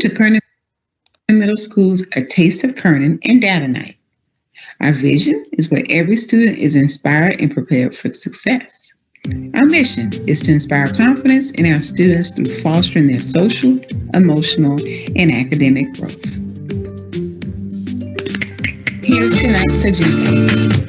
to Kernan Middle School's A Taste of Kernan and Data Night. Our vision is where every student is inspired and prepared for success. Our mission is to inspire confidence in our students through fostering their social, emotional, and academic growth. Here's tonight's agenda.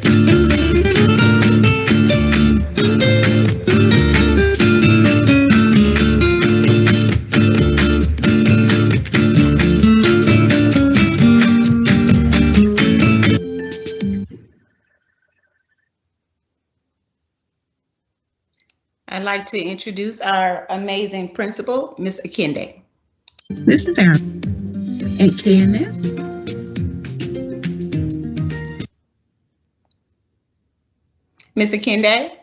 I'd like to introduce our amazing principal, Ms. Akinde. This is our KMS. Ms. Akinde.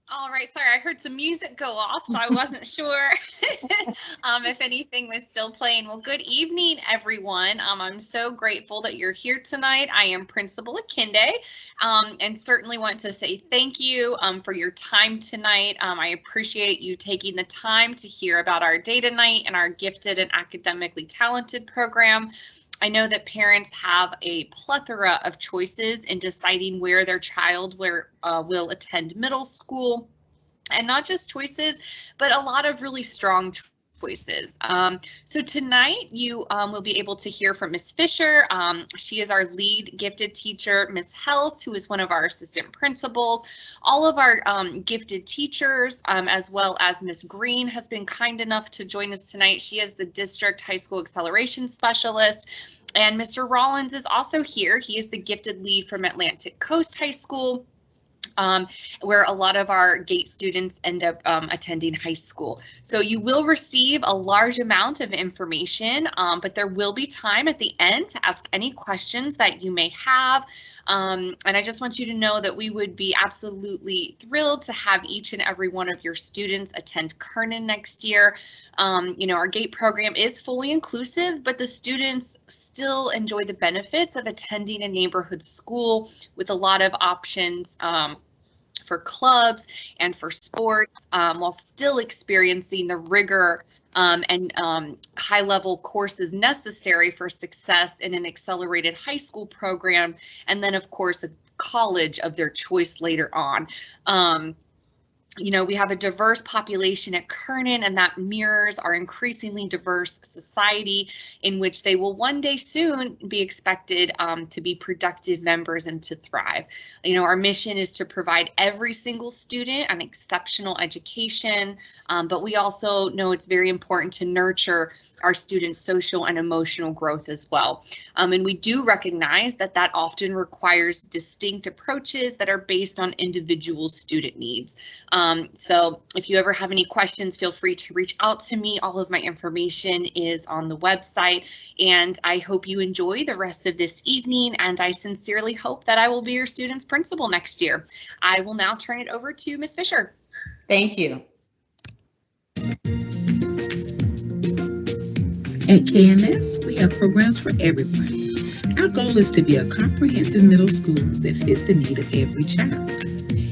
All right, sorry, I heard some music go off, so I wasn't sure if anything was still playing. Well, good evening, everyone. I'm so grateful that you're here tonight. I am Principal Akinde, and certainly want to say thank you for your time tonight. I appreciate you taking the time to hear about our data night and our gifted and academically talented program. I know that parents have a plethora of choices in deciding where their child will attend middle school, and not just choices, but a lot of really strong choices. So tonight you will be able to hear from Ms. Fisher. She is our lead gifted teacher, Ms. Hels, who is one of our assistant principals. All of our gifted teachers, as well as Ms. Green, has been kind enough to join us tonight. She is the district high school acceleration specialist. And Mr. Rollins is also here. He is the gifted lead from Atlantic Coast High School, where a lot of our GATE students end up attending high school. So you will receive a large amount of information, but there will be time at the end to ask any questions that you may have. And I just want you to know that we would be absolutely thrilled to have each and every one of your students attend Kernan next year. You know, our GATE program is fully inclusive, but the students still enjoy the benefits of attending a neighborhood school with a lot of options for clubs and for sports, while still experiencing the rigor and high-level courses necessary for success in an accelerated high school program, and then of course a college of their choice later on. You know, we have a diverse population at Kernan, and that mirrors our increasingly diverse society in which they will one day soon be expected to be productive members and to thrive. You know, our mission is to provide every single student an exceptional education, but we also know it's very important to nurture our students' social and emotional growth as well. And we do recognize that that often requires distinct approaches that are based on individual student needs. So if you ever have any questions, feel free to reach out to me. All of my information is on the website, and I hope you enjoy the rest of this evening, and I sincerely hope that I will be your student's principal next year. I will now turn it over to Ms. Fisher. Thank you. At KMS, we have programs for everyone. Our goal is to be a comprehensive middle school that fits the need of every child.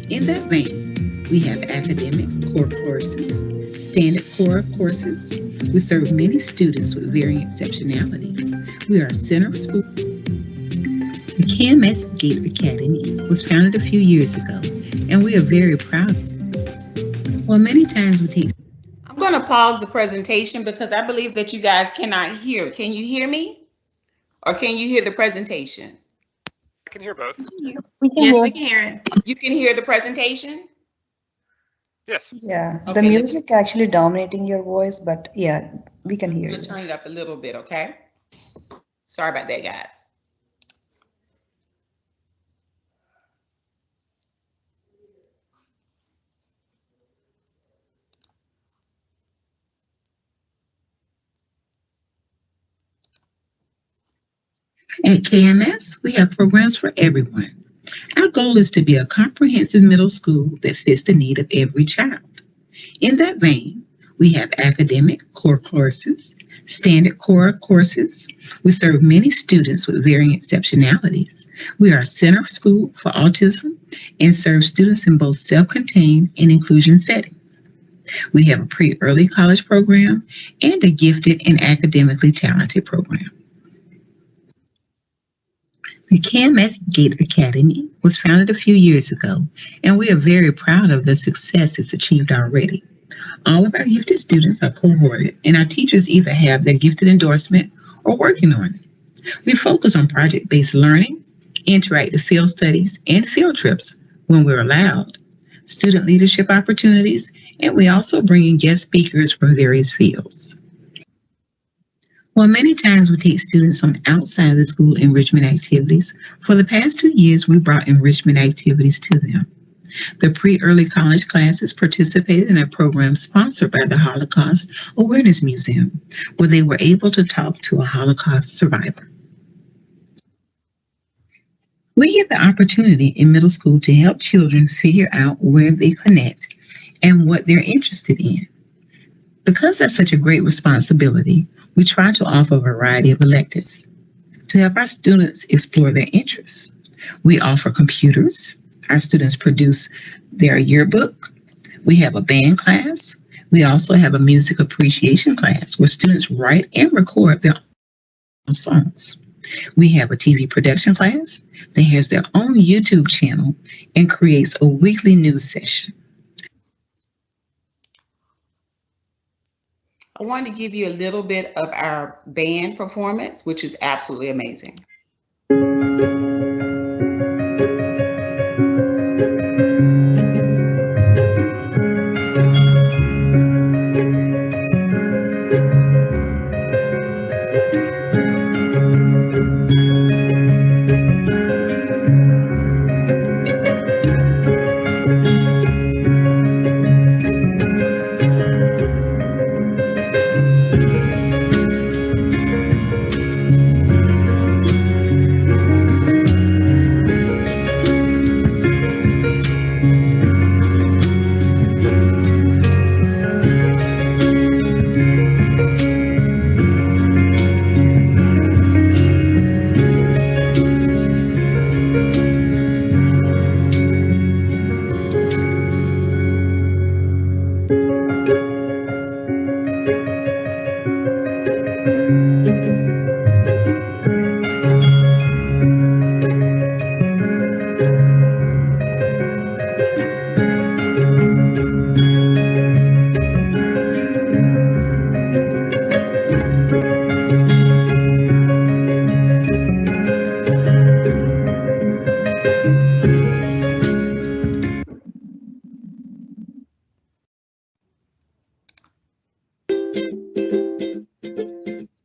In that vein, we have academic core courses, standard core courses. We serve many students with varying exceptionalities. We are a center of school. The KMS G.A.T.E Academy was founded a few years ago, and we are very proud of it. While many times we take... I'm going to pause the presentation because I believe that you guys cannot hear. Can you hear me? Or can you hear the presentation? I can hear both. Yes, we can hear it. You can hear the presentation? Yes. Yeah, Okay, the music actually dominating your voice, but yeah, we can hear I'm you. gonna turn it up a little bit, okay? Sorry about that, guys. At KMS, we have programs for everyone. Our goal is to be a comprehensive middle school that fits the need of every child. In that vein, we have academic core courses, standard core courses. We serve many students with varying exceptionalities. We are a center school for autism and serve students in both self-contained and inclusion settings. We have a pre-early college program and a gifted and academically talented program. The G.A.T.E Academy was founded a few years ago, and we are very proud of the success it's achieved already. All of our gifted students are cohorted, and our teachers either have their gifted endorsement or working on it. We focus on project-based learning, interactive field studies, and field trips when we're allowed, student leadership opportunities, and we also bring in guest speakers from various fields. While many times we take students from outside of the school enrichment activities, for the past 2 years we brought enrichment activities to them. The pre-early college classes participated in a program sponsored by the Holocaust Awareness Museum, where they were able to talk to a Holocaust survivor. We get the opportunity in middle school to help children figure out where they connect and what they're interested in. Because that's such a great responsibility, we try to offer a variety of electives to help our students explore their interests. We offer computers. Our students produce their yearbook. We have a band class. We also have a music appreciation class where students write and record their own songs. We have a TV production class that has their own YouTube channel and creates a weekly news session. I wanted to give you a little bit of our band performance, which is absolutely amazing.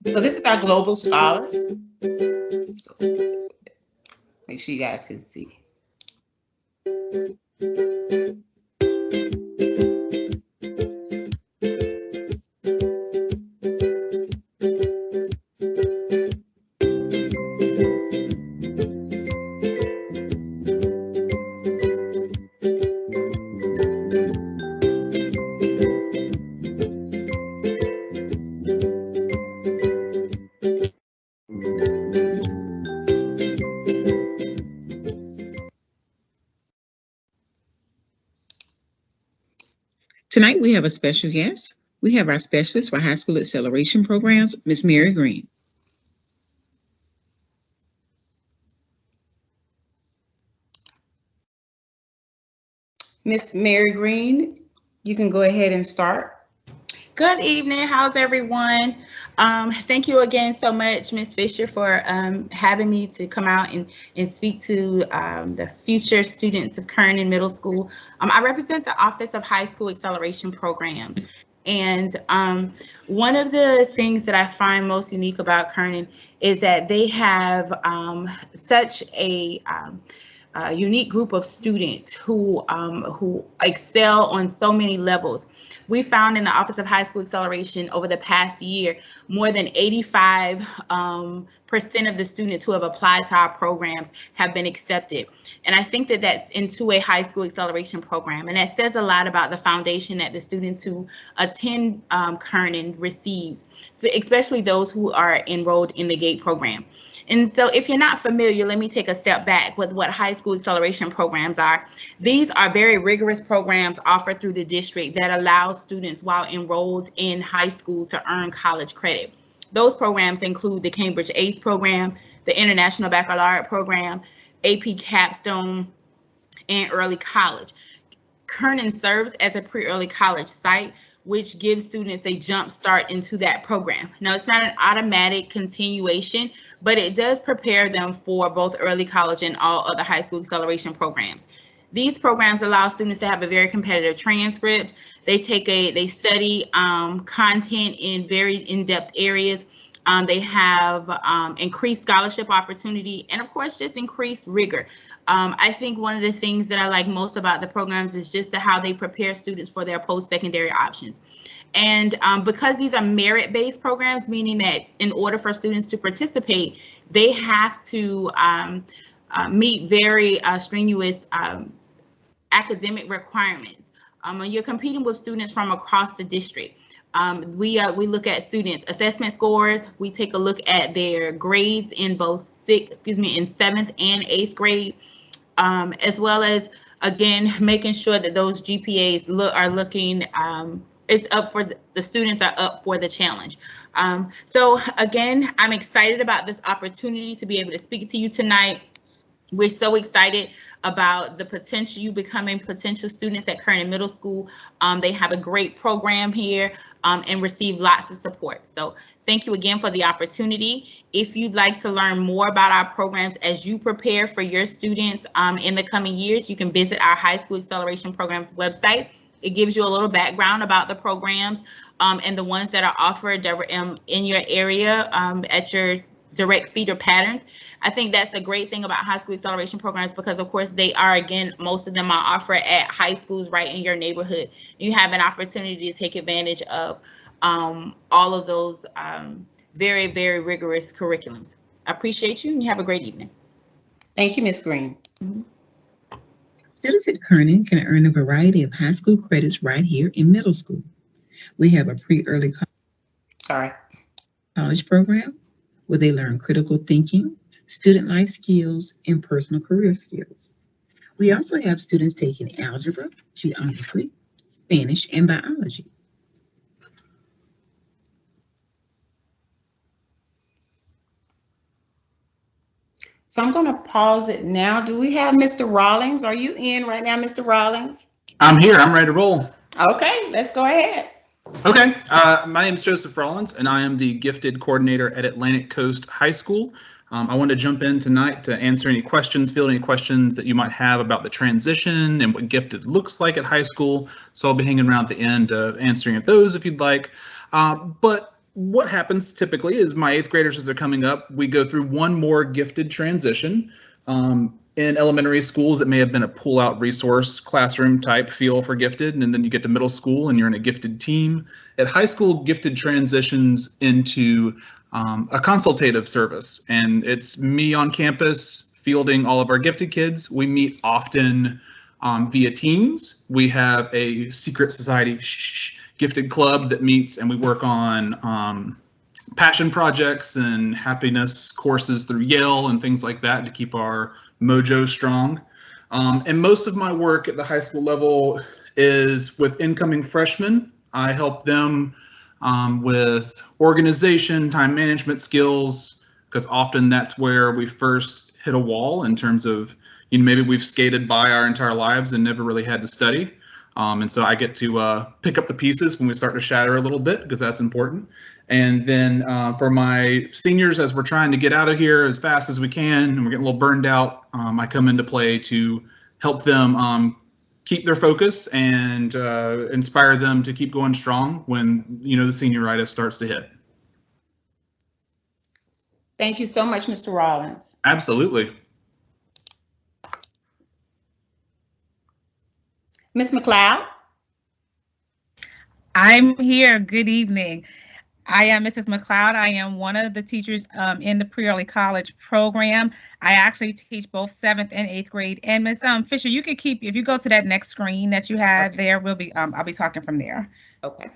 So this is our global scholars. So make sure you guys can see. Tonight we have a special guest. We have our specialist for high school acceleration programs, Ms. Mary Green. Miss Mary Green, you can go ahead and start. Good evening. How's everyone? Thank you again so much, Ms. Fisher, for having me to come out and speak to the future students of Kernan Middle School. I represent the Office of High School Acceleration Programs. And one of the things that I find most unique about Kernan is that they have such a unique group of students who excel on so many levels. We found in the Office of High School Acceleration over the past year, more than 85 of the students who have applied to our programs have been accepted. And I think that that's into a high school acceleration program. And that says a lot about the foundation that the students who attend Kernan receives, especially those who are enrolled in the GATE program. And so if you're not familiar, let me take a step back with what high school acceleration programs are. These are very rigorous programs offered through the district that allow students while enrolled in high school to earn college credit. Those programs include the Cambridge ACE program, the International Baccalaureate program, AP Capstone, and early college. Kernan serves as a pre-early college site, which gives students a jump start into that program. Now, it's not an automatic continuation, but it does prepare them for both early college and all other high school acceleration programs. These programs allow students to have a very competitive transcript. They study content in very in-depth areas. They have increased scholarship opportunity and, of course, just increased rigor. I think one of the things that I like most about the programs is just how they prepare students for their post-secondary options. And because these are merit-based programs, meaning that in order for students to participate, they have to meet very strenuous academic requirements. You're competing with students from across the district. We look at students' assessment scores. We take a look at their grades in both in 7th and 8th grade, as well as, again, making sure that those GPAs are looking, it's up for the students are up for the challenge. So again, I'm excited about this opportunity to be able to speak to you tonight. We're so excited about the potential, you becoming potential students at Kernan Middle School. They have a great program here and receive lots of support. So thank you again for the opportunity. If you'd like to learn more about our programs as you prepare for your students in the coming years, you can visit our High School Acceleration Programs website. It gives you a little background about the programs and the ones that are offered in your area at your direct feeder patterns. I think that's a great thing about high school acceleration programs because, of course, they are, again, most of them are offered at high schools right in your neighborhood. You have an opportunity to take advantage of all of those very, very rigorous curriculums. I appreciate you and you have a great evening. Thank you, Ms. Green. Students at Kernan can earn a variety of high school credits right here in middle school. We have a pre-early college program where they learn critical thinking, student life skills, and personal career skills. We also have students taking algebra, geometry, Spanish, and biology. So I'm going to pause it now. Do we have Mr. Rawlings? Are you in right now, Mr. Rawlings? I'm here. I'm ready to roll. Okay, let's go ahead. Okay. My name is Joseph Rawlins, and I am the gifted coordinator at Atlantic Coast High School. I want to jump in tonight to answer any questions, field any questions that you might have about the transition and what gifted looks like at high school. So I'll be hanging around at the end answering those if you'd like. But what happens typically is my 8th graders, as they're coming up, we go through one more gifted transition. In elementary schools, it may have been a pull-out resource classroom type feel for gifted, and then you get to middle school and you're in a gifted team. At high school, gifted transitions into a consultative service, and it's me on campus fielding all of our gifted kids. We meet often via Teams. We have a secret society gifted club that meets, and we work on passion projects and happiness courses through Yale and things like that to keep our mojo strong. And most of my work at the high school level is with incoming freshmen. I help them with organization, time management skills, because often that's where we first hit a wall in terms of, maybe we've skated by our entire lives and never really had to study. And so I get to pick up the pieces when we start to shatter a little bit, because that's important. And then for my seniors, as we're trying to get out of here as fast as we can, and we're getting a little burned out, I come into play to help them keep their focus and inspire them to keep going strong when, the senioritis starts to hit. Thank you so much, Mr. Rawlins. Absolutely. Ms. McLeod? I'm here. Good evening. I am Mrs. McLeod. I am one of the teachers in the pre-early college program. I actually teach both 7th and 8th grade. And Ms. Fisher, you can keep, if you go to that next screen that you had there, we'll be, I'll be talking from there. Okay.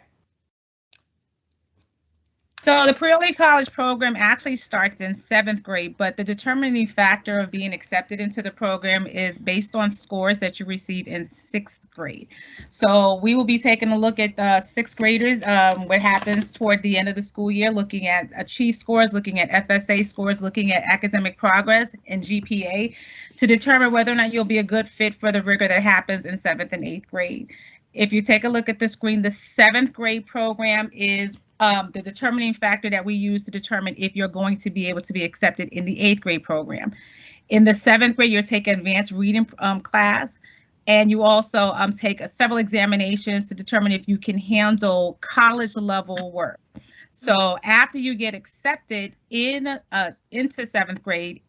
So the pre-early college program actually starts in 7th grade, but the determining factor of being accepted into the program is based on scores that you receive in 6th grade. So we will be taking a look at 6th graders, what happens toward the end of the school year, looking at achieve scores, looking at FSA scores, looking at academic progress and GPA to determine whether or not you'll be a good fit for the rigor that happens in 7th and 8th grade. If you take a look at the screen, the 7th grade program is the determining factor that we use to determine if you're going to be able to be accepted in the 8th grade program. In the 7th grade, you're taking advanced reading class, and you also take several examinations to determine if you can handle college level work. So after you get accepted into 7th grade,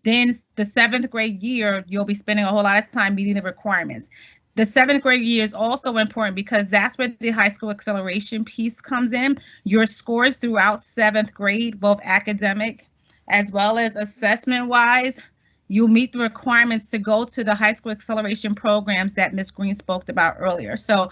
then the 7th grade year, you'll be spending a whole lot of time meeting the requirements. The 7th grade year is also important because that's where the high school acceleration piece comes in. Your scores throughout 7th grade, both academic as well as assessment wise, you'll meet the requirements to go to the high school acceleration programs that Ms. Green spoke about earlier. So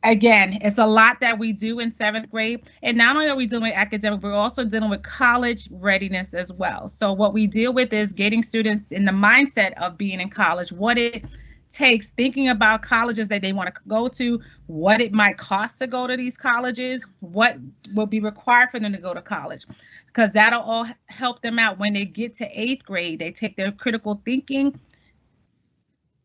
again, it's a lot that we do in 7th grade. And not only are we doing academic, we're also dealing with college readiness as well. So what we deal with is getting students in the mindset of being in college, what it takes, thinking about colleges that they want to go to, what it might cost to go to these colleges, what will be required for them to go to college, because that'll all help them out when they get to 8th grade. They take their critical thinking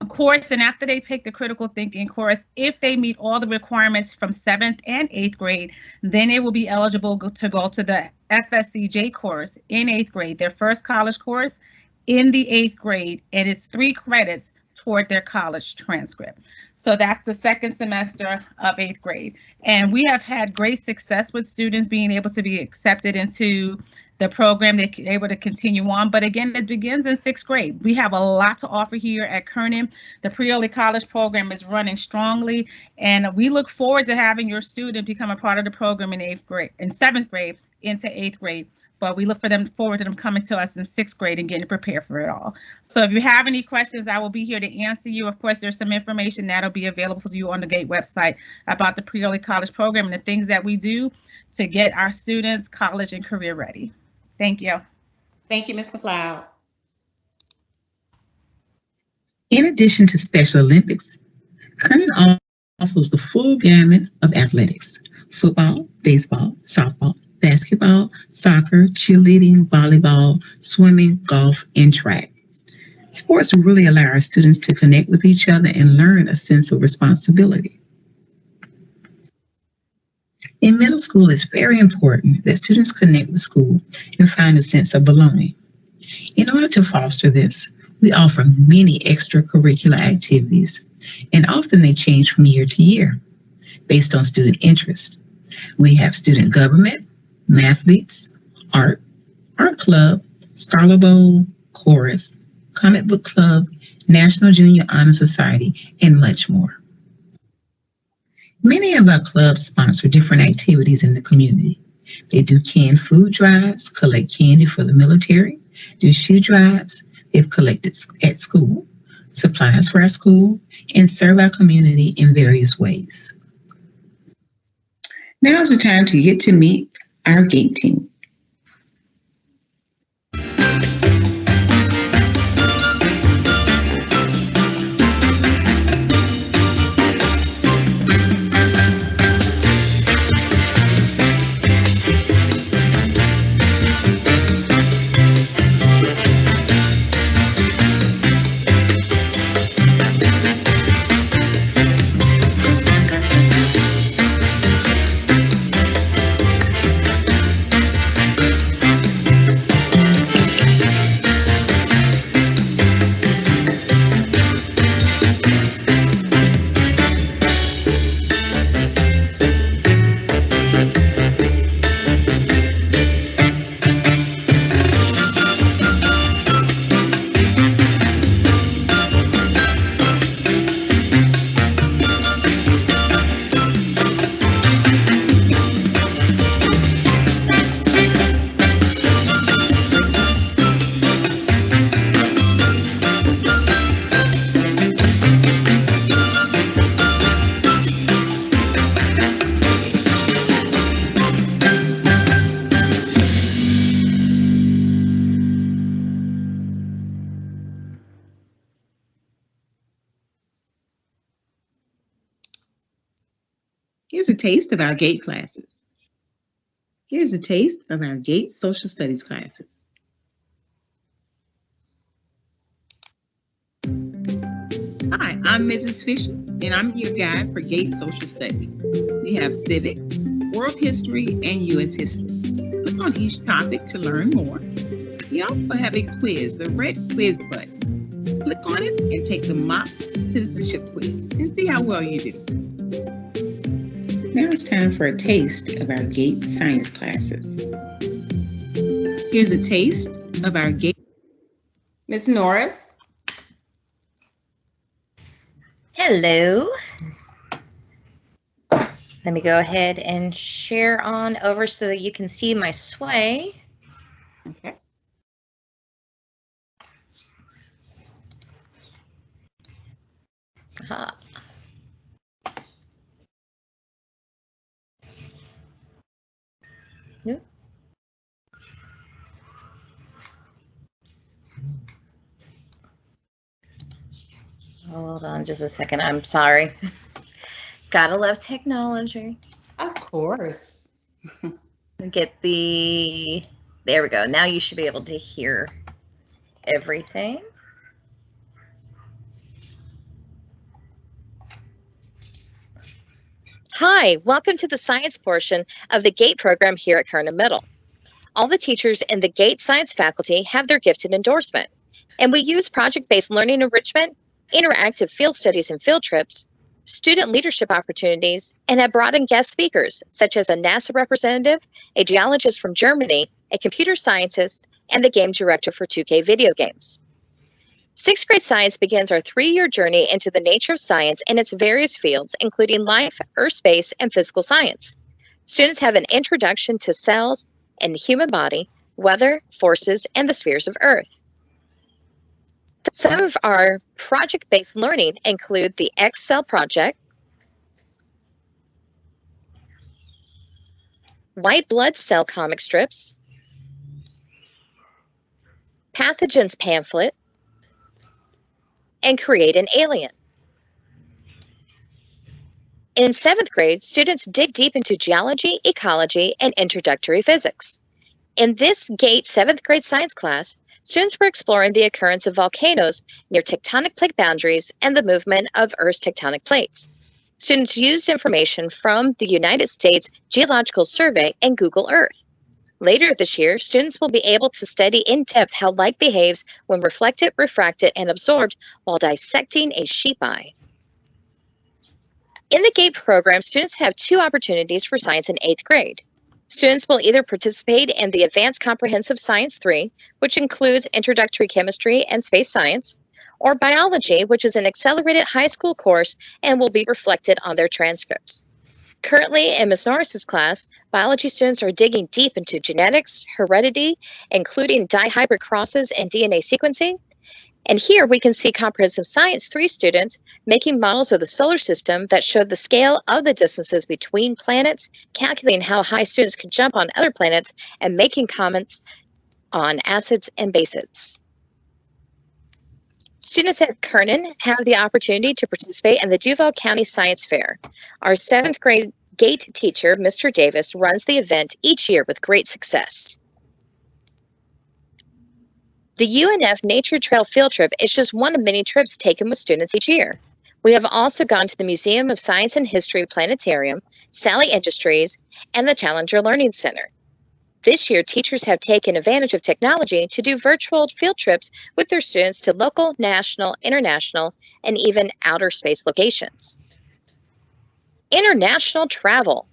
course, and after they take the critical thinking course, if they meet all the requirements from 7th and 8th grade, then they will be eligible to go to the FSCJ course in 8th grade, their first college course in the 8th grade, and it's 3 credits toward their college transcript. So that's the 2nd semester of 8th grade. And we have had great success with students being able to be accepted into the program. They're able to continue on. But again, it begins in 6th grade. We have a lot to offer here at Kernan. The pre-early college program is running strongly, and we look forward to having your student become a part of the program in 8th grade, in 7th grade into 8th grade. But we look forward to them coming to us in 6th grade and getting prepared for it all. So if you have any questions, I will be here to answer you. Of course, there's some information that'll be available for you on the GATE website about the pre-early college program and the things that we do to get our students college and career ready. Thank you. Thank you, Ms. McLeod. In addition to Special Olympics, Kernan offers the full gamut of athletics: football, baseball, softball, basketball, soccer, cheerleading, volleyball, swimming, golf, and track. Sports really allow our students to connect with each other and learn a sense of responsibility. In middle school, it's very important that students connect with school and find a sense of belonging. In order to foster this, we offer many extracurricular activities, and often they change from year to year based on student interest. We have student government, mathletes, art club, scholar bowl, chorus, comic book club, National Junior Honor Society, and much more. Many of our clubs sponsor different activities in the community. They do canned food drives, collect candy for the military, do shoe drives, they've collected at school, supplies for our school, and serve our community in various ways. Now is the time to get to meet our GATE team. Here's a taste of our GATE classes. Here's a taste of our GATE social studies classes. Hi, I'm Mrs. Fisher, and I'm your guide for GATE social studies. We have civics, world history, and U.S. history. Click on each topic to learn more. We also have a quiz, the red quiz button. Click on it and take the mock citizenship quiz and see how well you do. Now it's time for a taste of our GATE science classes. Here's a taste of our GATE. Ms. Norris. Hello. Let me go ahead and share on over so that you can see my sway. Okay. Aha. Nope. Hold on just a second. I'm sorry. Gotta love technology. Of course. Get the, there we go. Now you should be able to hear everything. Hi, welcome to the science portion of the GATE program here at Kernan Middle. All the teachers in the GATE science faculty have their gifted endorsement, and we use project-based learning enrichment, interactive field studies and field trips, student leadership opportunities, and have brought in guest speakers such as a NASA representative, a geologist from Germany, a computer scientist, and the game director for 2K video games. Sixth grade science begins our 3-year journey into the nature of science in its various fields, including life, earth space, and physical science. Students have an introduction to cells and the human body, weather, forces, and the spheres of Earth. Some of our project-based learning include the X-Cell project, white blood cell comic strips, pathogens pamphlet, and create an alien. In 7th grade, students dig deep into geology, ecology, and introductory physics. In this GATE 7th grade science class, students were exploring the occurrence of volcanoes near tectonic plate boundaries and the movement of Earth's tectonic plates. Students used information from the United States Geological Survey and Google Earth. Later this year, students will be able to study in depth how light behaves when reflected, refracted, and absorbed while dissecting a sheep eye. In the GATE program, students have 2 opportunities for science in 8th grade. Students will either participate in the Advanced Comprehensive Science 3, which includes introductory chemistry and space science, or biology, which is an accelerated high school course and will be reflected on their transcripts. Currently, in Ms. Norris's class, biology students are digging deep into genetics, heredity, including dihybrid crosses and DNA sequencing. And here we can see Comprehensive Science 3 students making models of the solar system that show the scale of the distances between planets, calculating how high students could jump on other planets, and making comments on acids and bases. Students at Kernan have the opportunity to participate in the Duval County Science Fair. Our 7th grade GATE teacher, Mr. Davis, runs the event each year with great success. The UNF Nature Trail Field Trip is just one of many trips taken with students each year. We have also gone to the Museum of Science and History Planetarium, Sally Industries, and the Challenger Learning Center. This year, teachers have taken advantage of technology to do virtual field trips with their students to local, national, international, and even outer space locations. International travel.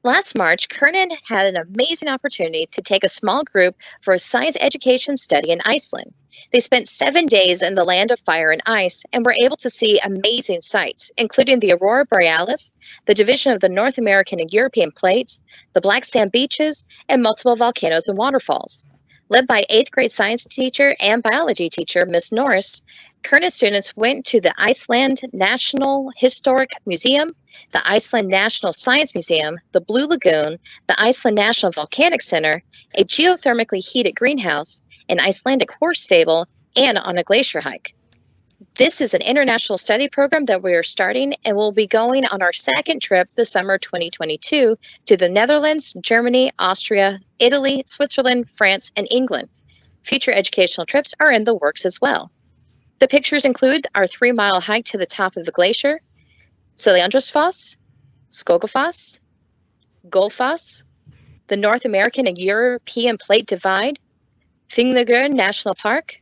Last March, Kernan had an amazing opportunity to take a small group for a science education study in Iceland. They spent 7 days in the land of fire and ice and were able to see amazing sights, including the Aurora Borealis, the division of the North American and European plates, the black sand beaches, and multiple volcanoes and waterfalls. Led by 8th grade science teacher and biology teacher, Ms. Norris, Kernan students went to the Iceland National Historic Museum, the Iceland National Science Museum, the Blue Lagoon, the Iceland National Volcanic Center, a geothermically heated greenhouse, an Icelandic horse stable, and on a glacier hike. This is an international study program that we are starting, and we'll be going on our second trip this summer 2022 to the Netherlands, Germany, Austria, Italy, Switzerland, France, and England. Future educational trips are in the works as well. The pictures include our 3-mile hike to the top of the glacier, Seliandrosfoss, Skogafoss, Gullfoss, the North American and European Plate Divide, Finglagern National Park,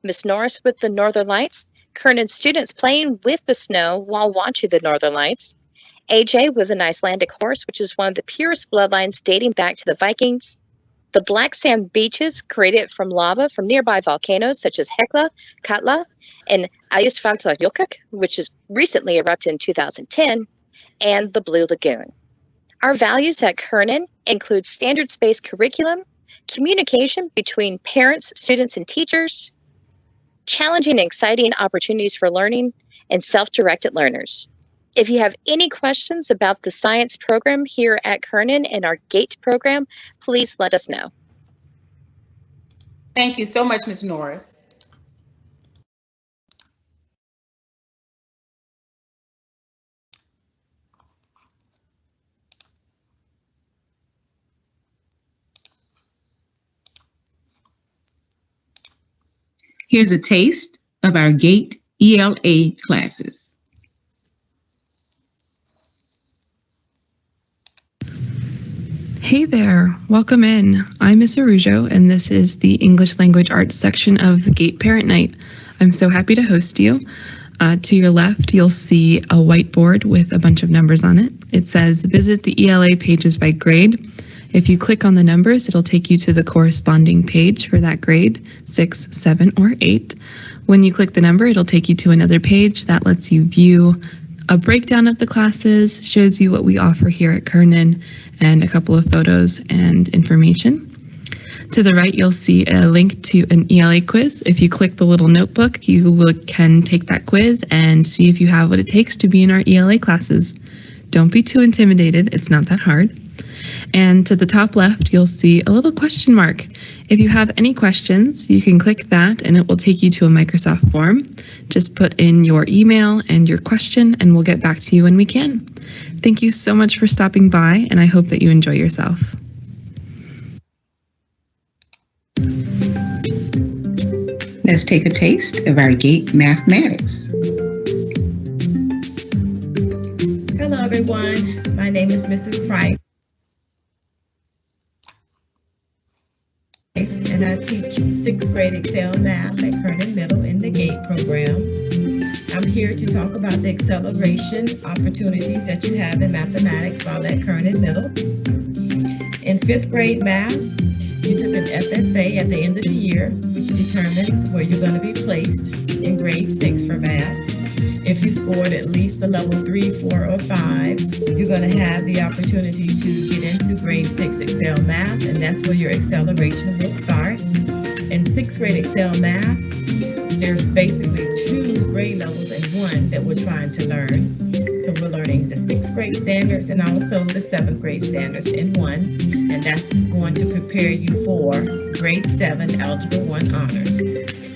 Miss Norris with the Northern Lights, Kernan students playing with the snow while watching the Northern Lights, AJ with an Icelandic horse, which is one of the purest bloodlines dating back to the Vikings, the black sand beaches created from lava from nearby volcanoes such as Hekla, Katla, and Eyjafjallajökull, which is recently erupted in 2010, and the Blue Lagoon. Our values at Kernan include standards-based curriculum, communication between parents, students, and teachers, challenging and exciting opportunities for learning, and self-directed learners. If you have any questions about the science program here at Kernan and our GATE program, please let us know. Thank you so much, Ms. Norris. Here's a taste of our GATE ELA classes. Hey there, welcome in. I'm Miss Arujo, and this is the English Language Arts section of the GATE Parent Night. I'm so happy to host you. To your left, you'll see a whiteboard with a bunch of numbers on it. It says, visit the ELA pages by grade. If you click on the numbers, it'll take you to the corresponding page for that grade, 6, 7, or 8. When you click the number, it'll take you to another page that lets you view a breakdown of the classes, shows you what we offer here at Kernan, and a couple of photos and information. To the right, you'll see a link to an ELA quiz. If you click the little notebook, you can take that quiz and see if you have what it takes to be in our ELA classes. Don't be too intimidated, it's not that hard. And to the top left, you'll see a little question mark. If you have any questions, you can click that and it will take you to a Microsoft form. Just put in your email and your question and we'll get back to you when we can. Thank you so much for stopping by, and I hope that you enjoy yourself. Let's take a taste of our GATE mathematics. Hello everyone, my name is Mrs. Price. And I teach 6th grade Excel math at Kernan Middle in the GATE program. I'm here to talk about the acceleration opportunities that you have in mathematics while at Kernan Middle. In 5th grade math, you took an FSA at the end of the year, which determines where you're going to be placed in grade 6 for math. If you scored at least the level 3, 4, or 5, you're going to have the opportunity to get into grade 6 Excel math, and that's where your acceleration will start. In 6th grade Excel math, there's basically 2 grade levels and 1 that we're trying to learn. So we're learning the 6th grade standards and also the 7th grade standards in 1, and that's going to prepare you for grade 7 Algebra 1 honors.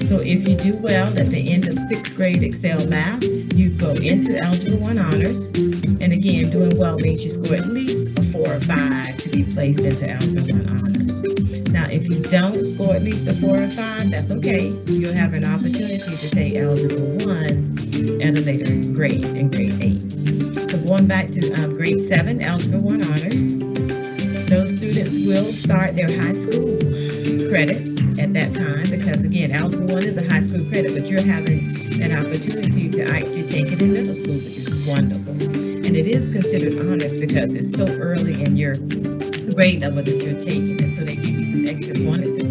So if you do well at the end of 6th grade Excel math, you go into Algebra 1 honors. And again, doing well means you score at least a 4 or 5 to be placed into Algebra 1 honors. Now, if you don't score at least a 4 or 5, that's okay. You'll have an opportunity to take Algebra 1 at a later grade in grade 8. So going back to grade 7 Algebra 1 honors, those students will start their high school credit at that time, because again, Algebra 1 is a high school credit, but you're having an opportunity to actually take it in middle school, which is wonderful. And it is considered honors because it's so early in your grade level that you're taking it, so they give you some extra points to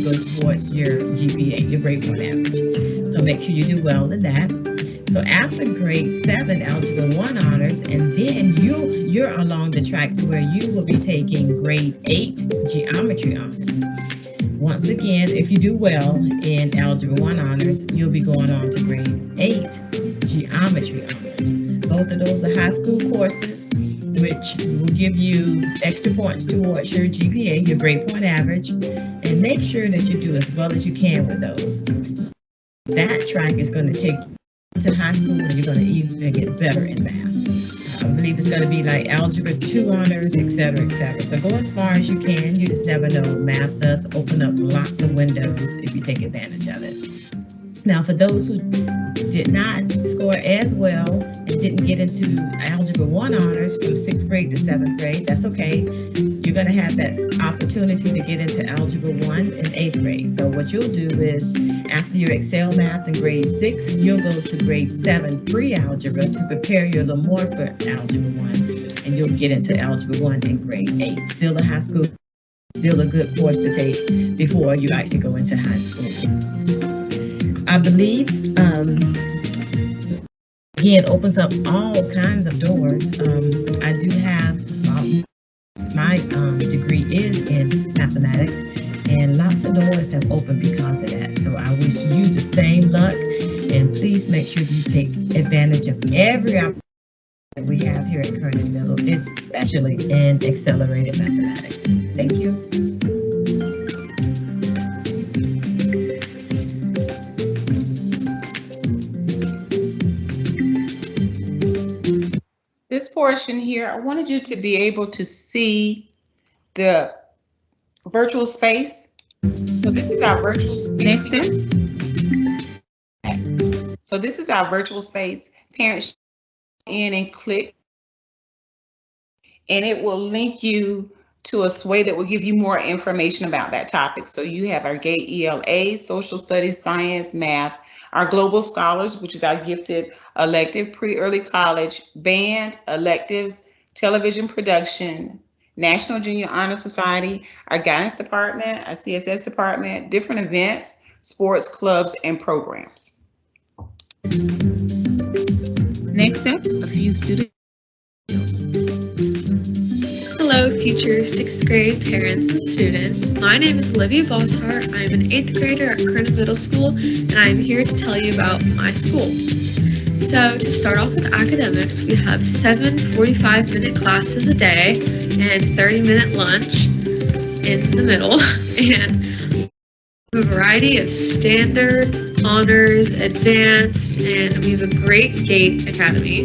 go towards your GPA, your grade point average. So make sure you do well in that. So after grade 7 Algebra 1 honors, and then you're along the track to where you will be taking grade 8 geometry honors. Once again, if you do well in Algebra 1 honors, you'll be going on to grade 8 geometry honors. Both of those are high school courses, which will give you extra points towards your GPA, your grade point average, and make sure that you do as well as you can with those. that track is going to take you to high school, and you're going to even get better in math. I believe it's going to be like Algebra 2 honors, et cetera, et cetera. So go as far as you can. You just never know. Math does open up lots of windows if you take advantage of it. Now, for those who did not score as well and didn't get into Algebra 1 honors from 6th grade to 7th grade, that's okay. You're going to have that opportunity to get into Algebra 1 in 8th grade. So what you'll do is, after your Excel Math in grade 6, you'll go to grade 7 pre-algebra to prepare you a little more for Algebra 1, and you'll get into Algebra 1 in grade 8. Still a high school, still a good course to take before you actually go into high school. I believe, again, opens up all kinds of doors. I do have, my degree is in mathematics, and lots of doors have opened because of that. So I wish you the same luck, and please make sure you take advantage of every opportunity that we have here at Kernan Middle, especially in accelerated mathematics. Thank you. This portion here, I wanted you to be able to see the virtual space. So this is our virtual space. Next step. So this is our virtual space. Parents in and click, and it will link you to a sway that will give you more information about that topic. So you have our G.A.T.E. ELA, social studies, science, math, our global scholars, which is our gifted elective, pre-early college, band, electives, television production, National Junior Honor Society, our guidance department, our CSS department, different events, sports, clubs, and programs. Next step, a few student details. Hello, future 6th grade parents and students. My name is Olivia Bosshart. I am an 8th grader at Kernan Middle School, and I am here to tell you about my school. So to start off with academics, we have 7 45-minute classes a day and 30-minute lunch in the middle, and a variety of standard, honors, advanced, and we have a great GATE Academy.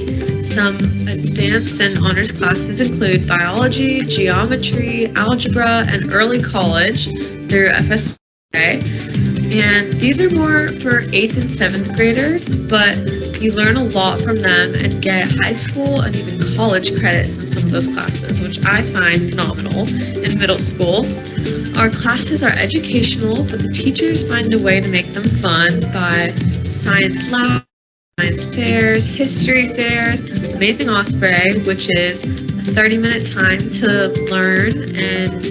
Some advanced and honors classes include biology, geometry, algebra, and early college through FSA. And these are more for 8th and 7th graders, but you learn a lot from them and get high school and even college credits in some of those classes, which I find phenomenal in middle school. Our classes are educational, but the teachers find a way to make them fun by science lab, science fairs, history fairs, Amazing Osprey, which is a 30-minute time to learn and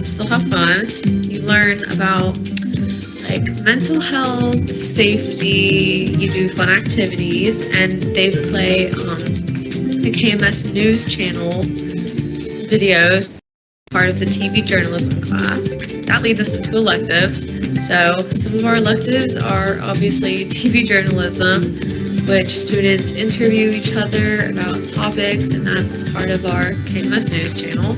still have fun. You learn about like mental health, safety, you do fun activities, and they play the KMS News Channel videos, part of the TV journalism class. That leads us into electives. So some of our electives are obviously TV journalism, which students interview each other about topics, and that's part of our KMS News Channel.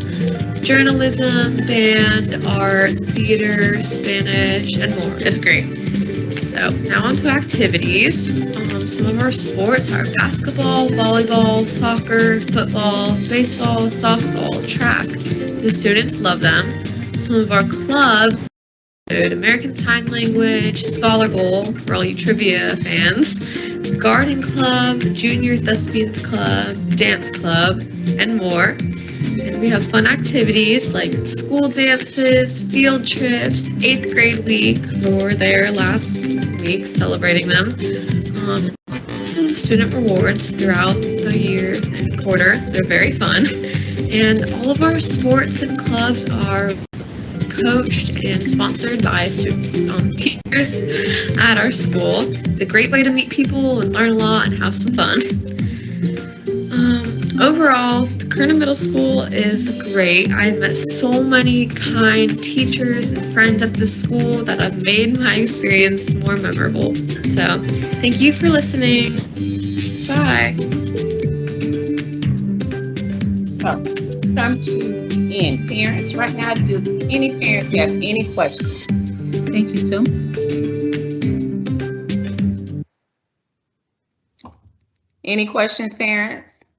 Journalism, band, art, theater, Spanish, and more. It's great. So now on to activities. Some of our sports are basketball, volleyball, soccer, football, baseball, softball, track. The students love them. Some of our clubs include American Sign Language, Scholar Bowl for all you trivia fans, Garden Club, Junior Thespians Club, Dance Club, and more. And we have fun activities like school dances, field trips, 8th grade week, for their last week celebrating them. Some student rewards throughout the year and quarter. They're very fun. And all of our sports and clubs are coached and sponsored by students, teachers at our school. It's a great way to meet people and learn a lot and have some fun. Overall, the Kernan Middle School is great. I've met so many kind teachers and friends at this school that have made my experience more memorable. So, thank you for listening. Bye. So, come to end. Parents, right now, do any parents have any questions? Thank you, Sue. Any questions, parents?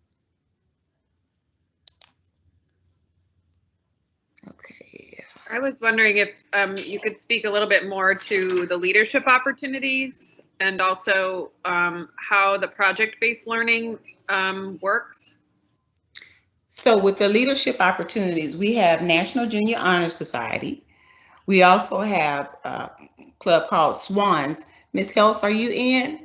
Okay. I was wondering if you could speak a little bit more to the leadership opportunities and also how the project-based learning works. So with the leadership opportunities, we have National Junior Honor Society. We also have a club called Swans. Ms. Hells, are you in?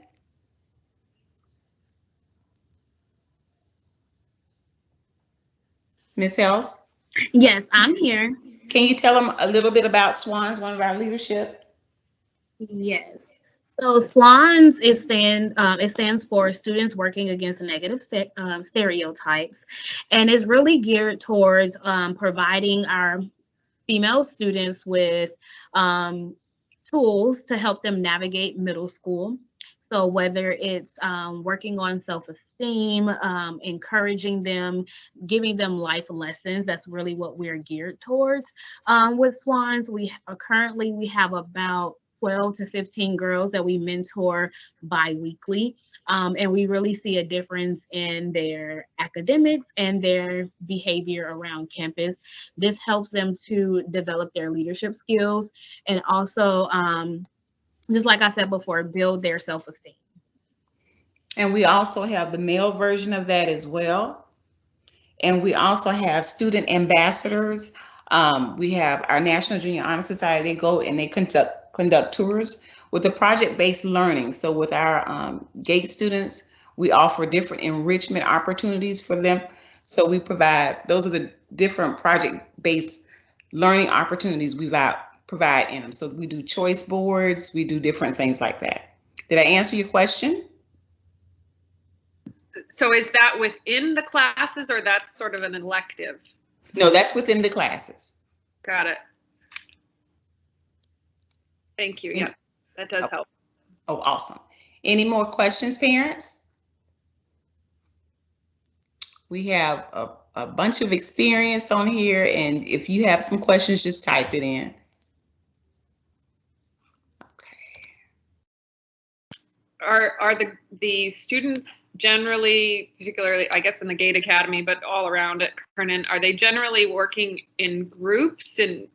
Ms. Hells? Yes, I'm here. Can you tell them a little bit about Swans, one of our leadership? Yes. So SWANS it stands for Students Working Against Negative Stereotypes, and it's really geared towards providing our female students with tools to help them navigate middle school. So whether it's working on self-esteem, encouraging them, giving them life lessons, that's really what we're geared towards. With Swans, we have about 12 to 15 girls that we mentor bi-weekly. And we really see a difference in their academics and their behavior around campus. This helps them to develop their leadership skills and also, just like I said before, build their self-esteem. And we also have the male version of that as well. And we also have student ambassadors. We have our National Junior Honor Society. They go and they conduct tours with the project-based learning. So with our GATE students, we offer different enrichment opportunities for them. So we provide, those are the different project-based learning opportunities we provide in them. So we do choice boards, we do different things like that. Did I answer your question? So is that within the classes or that's sort of an elective? No, that's within the classes. Got it. Thank you. Yeah, that does help. Oh, awesome. Any more questions, parents? We have a bunch of experience on here, and if you have some questions, just type it in. Are the students generally, particularly, I guess in the GATE Academy, but all around at Kernan, are they generally working in groups and,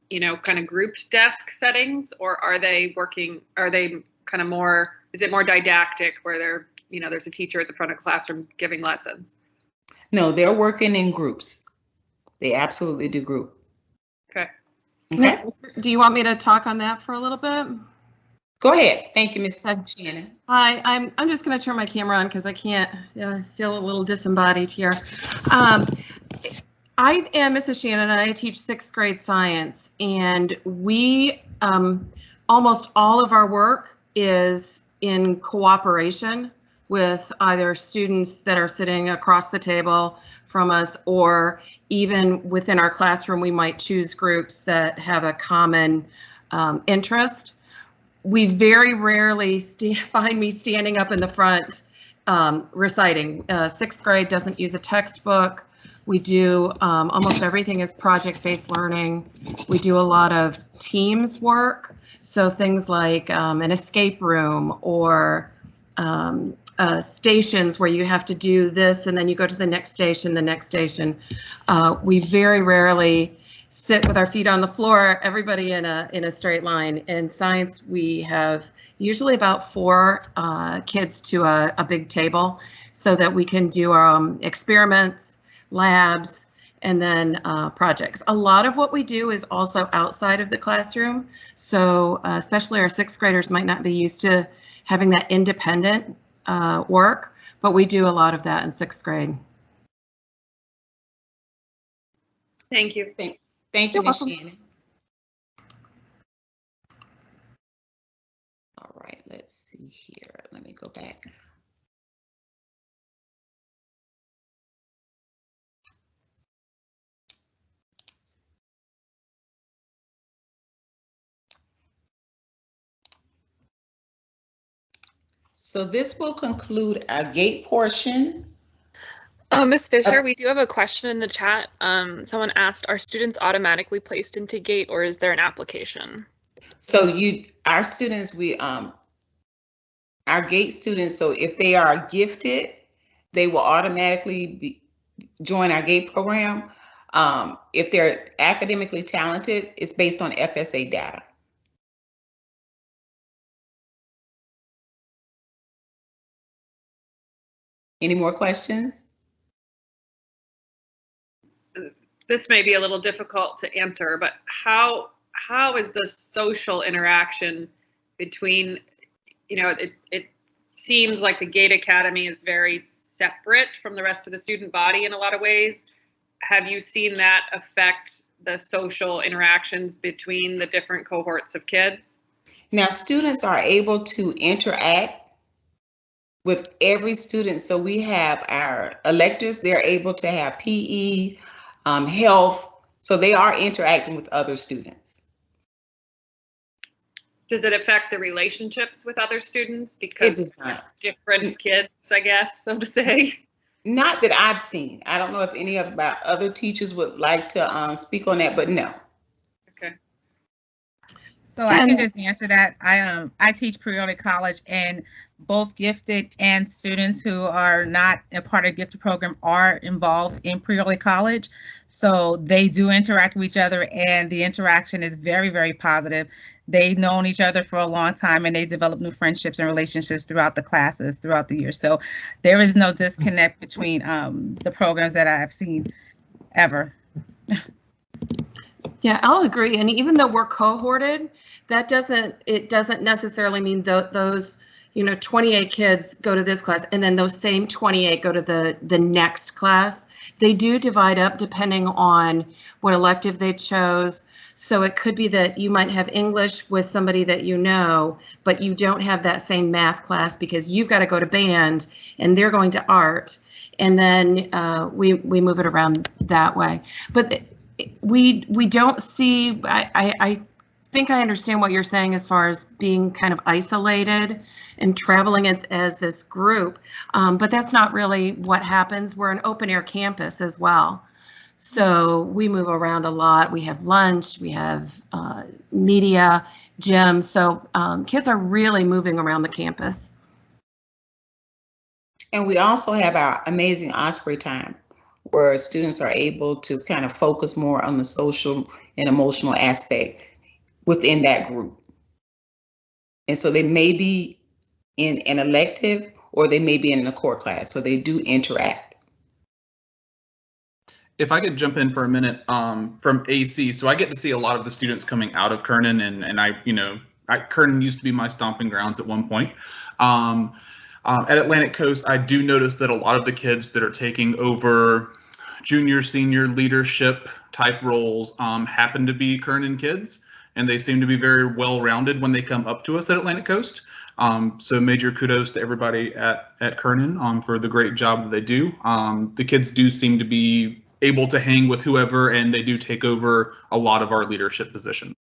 kind of grouped desk settings, or are they kind of more, is it more didactic where they're, there's a teacher at the front of the classroom giving lessons? No, they're working in groups. They absolutely do group. Okay. Okay. Do you want me to talk on that for a little bit? Go ahead. Thank you, Ms. Shannon. Hi, I'm just going to turn my camera on because I can't, I feel a little disembodied here. I am Mrs. Shannon and I teach 6th grade science, and we, almost all of our work is in cooperation with either students that are sitting across the table from us, or even within our classroom, we might choose groups that have a common interest. We very rarely find me standing up in the front reciting. 6th grade doesn't use a textbook. We do almost everything is project-based learning. We do a lot of teams work. So things like an escape room or stations where you have to do this and then you go to the next station, we very rarely sit with our feet on the floor, everybody in a straight line. In science, we have usually about 4 kids to a big table so that we can do experiments, labs, and then projects. A lot of what we do is also outside of the classroom. So especially our 6th graders might not be used to having that independent work, but we do a lot of that in 6th grade. Thank you. Thank you, Ms. Shannon. All right, let's see here. Let me go back. So this will conclude our GATE portion. Ms. Fisher, we do have a question in the chat. Someone asked, are students automatically placed into GATE or is there an application? So our students, our GATE students, so if they are gifted, they will automatically join our GATE program. If they're academically talented, it's based on FSA data. Any more questions? This may be a little difficult to answer, but how is the social interaction between, it seems like the GATE Academy is very separate from the rest of the student body in a lot of ways. Have you seen that affect the social interactions between the different cohorts of kids? Now, students are able to interact with every student. So we have our electives, they're able to have PE, health, so they are interacting with other students. Does it affect the relationships with other students because different kids, I guess, so to say? Not that I've seen. I don't know if any of our other teachers would like to speak on that, but no. Okay. So I can just answer that. I teach pre-early college, and both gifted and students who are not a part of the gifted program are involved in pre-early college. So they do interact with each other, and the interaction is very, very positive. They've known each other for a long time, and they develop new friendships and relationships throughout the classes throughout the year. So there is no disconnect between the programs that I've seen ever. Yeah, I'll agree. And even though we're cohorted, it doesn't necessarily mean those 28 kids go to this class and then those same 28 go to the next class. They do divide up depending on what elective they chose. So it could be that you might have English with somebody that you know, but you don't have that same math class because you've got to go to band and they're going to art. And then we move it around that way. But we don't see, I think I understand what you're saying as far as being kind of isolated and traveling as this group, but that's not really what happens. We're an open air campus as well. So we move around a lot. We have lunch, we have media, gym. So kids are really moving around the campus. And we also have our amazing Osprey time, where students are able to kind of focus more on the social and emotional aspect within that group. And so they may be in an elective or they may be in a core class, so they do interact. If I could jump in for a minute from AC, so I get to see a lot of the students coming out of Kernan, and Kernan used to be my stomping grounds at one point. At Atlantic Coast, I do notice that a lot of the kids that are taking over junior, senior leadership type roles happen to be Kernan kids, and they seem to be very well-rounded when they come up to us at Atlantic Coast. So major kudos to everybody at Kernan for the great job that they do. The kids do seem to be able to hang with whoever, and they do take over a lot of our leadership positions.